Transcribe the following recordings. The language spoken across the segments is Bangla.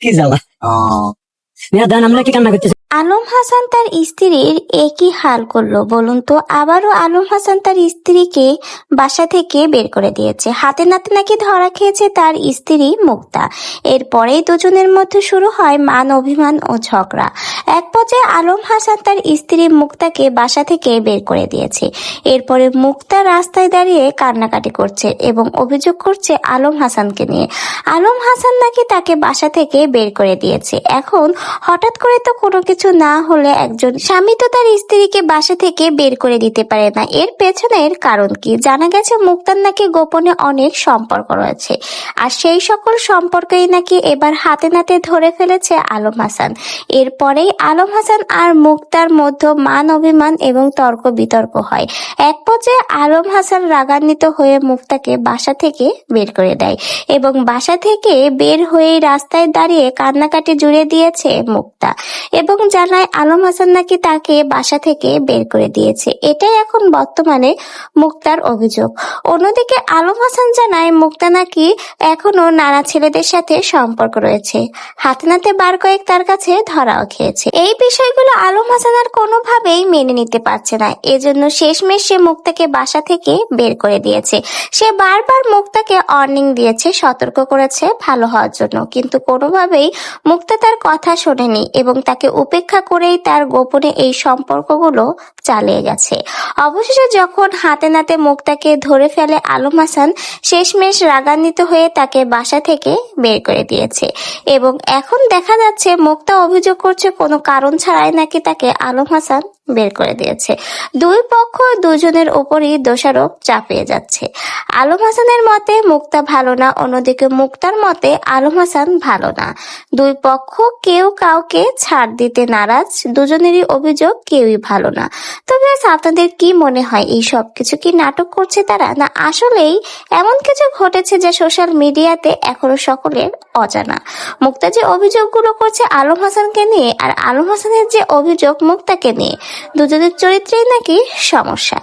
কি জ্বালা। মিয়া দেন, আমরা কি কান্না করতেছি? আলম হাসান তার স্ত্রীর একই হাল করলো বলুন তো। আবারও আলম হাসান তার স্ত্রীকে বাসা থেকে বের করে দিয়েছে। হাতে নাতে নাকি ধরা খেয়েছে তার স্ত্রী মুক্তা। এরপরেই দুজনের মধ্যে শুরু হয় মান অভিমান ও ঝগড়া। এক পর্যায়ে আলম হাসান তার স্ত্রী মুক্তাকে বাসা থেকে বের করে দিয়েছে। এরপরে মুক্তা রাস্তায় দাঁড়িয়ে কান্নাকাটি করছে এবং অভিযোগ করছে আলম হাসানকে নিয়ে। আলম হাসান নাকি তাকে বাসা থেকে বের করে দিয়েছে। এখন হঠাৎ করে তো কোনো কিছু না হলে একজন স্বামী তো তার স্ত্রীকে বাসা থেকে বের করে দিতে পারে না। এর পেছনের কারণ কি? জানা গেছে মুক্তার নাকি গোপনে অনেক সম্পর্ক রয়েছে, আর সেই সকল সম্পর্কেই নাকি এবার হাতে নাতে ধরে ফেলেছে আলম হাসান। এরপরেই আলম হাসান আর মুক্তার মধ্যে মান অভিমান এবং তর্ক বিতর্ক হয়। এক পর্যায়ে আলম হাসান রাগান্বিত হয়ে মুক্তাকে বাসা থেকে বের করে দেয় এবং বাসা থেকে বের হয়ে রাস্তায় দাঁড়িয়ে কান্নাকাটি জুড়ে দিয়েছে মুক্তা এবং জানায় আলম হাসান নাকি তাকে বাসা থেকে বের করে দিয়েছে। এটাই এখন বর্তমানে মুক্তার অভিযোগ। অন্যদিকে আলম হাসান জানায় মুক্তা নাকি এখনো নানা ছেলেদের সাথে সম্পর্ক রয়েছে, হাতে নাতে বার কয়েক তার কাছে ধরাও খেয়েছে। এই বিষয়গুলো আলম হাসান আর কোনোভাবেই মেনে নিতে পারছে না। এজন্য শেষমেশ সে মুক্তাকে বাসা থেকে বের করে দিয়েছে। সে বারবার মুক্তাকে ওয়ার্নিং দিয়েছে, সতর্ক করেছে ভালো হওয়ার জন্য, কিন্তু কোনোভাবেই মুক্তা তার কথা শোনেনি এবং তাকে উপেক্ষা করেই তার গোপনে এই সম্পর্কগুলো চালিয়ে গেছে। অবশেষে যখন হাতে নাতে মুক্তাকে ধরে ফেলে আলম হাসান, শেষমেশ রাগান্বিত হয়ে তাকে বাসা থেকে বের করে দিয়েছে এবং এখন দেখা যাচ্ছে মুক্তা অভিযোগ করছে কোনো কারণ ছাড়াই নাকি তাকে আলম হাসান বের করে দিয়েছে। দুই পক্ষ দুজনের উপরই দোষারোপ চাপিয়ে যাচ্ছে। আলম হাসানের মতে মুক্তা ভালো না, অন্যদিকে মুক্তার মতে আলম হাসান ভালো না। দুই পক্ষ কেউ কাউকে ছাড় দিতে নারাজ, দুজনেরই অভিযোগ কেউই ভালো না। তবে আপনাদের কি মনে হয় এই সব কিছু কি নাটক করছে তারা, না আসলেই এমন কিছু ঘটেছে যা সোশ্যাল মিডিয়াতে এখনো সকলের অজানা? মুক্তা যে অভিযোগগুলো করছে আলম হাসানকে নিয়ে আর আলম হাসানের যে অভিযোগ মুক্তাকে নিয়ে, দুজনের চরিত্রেই নাকি সমস্যা।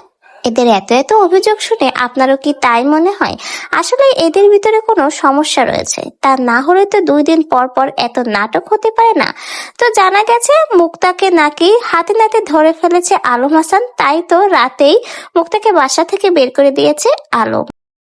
এদের এত এত অভিযোগ শুনে আপনারও কি তাই মনে হয়? আসলে এদের ভিতরে কোনো সমস্যা রয়েছে, তা না হলে তো 2 দিন পর পর এত নাটক হতে পারে না। তো জানা গেছে মুক্তাকে নাকি হাতে নাতে ধরে ফেলেছে আলম হাসান, তাই তো রাতেই মুক্তাকে বাসা থেকে বের করে দিয়েছে আলম।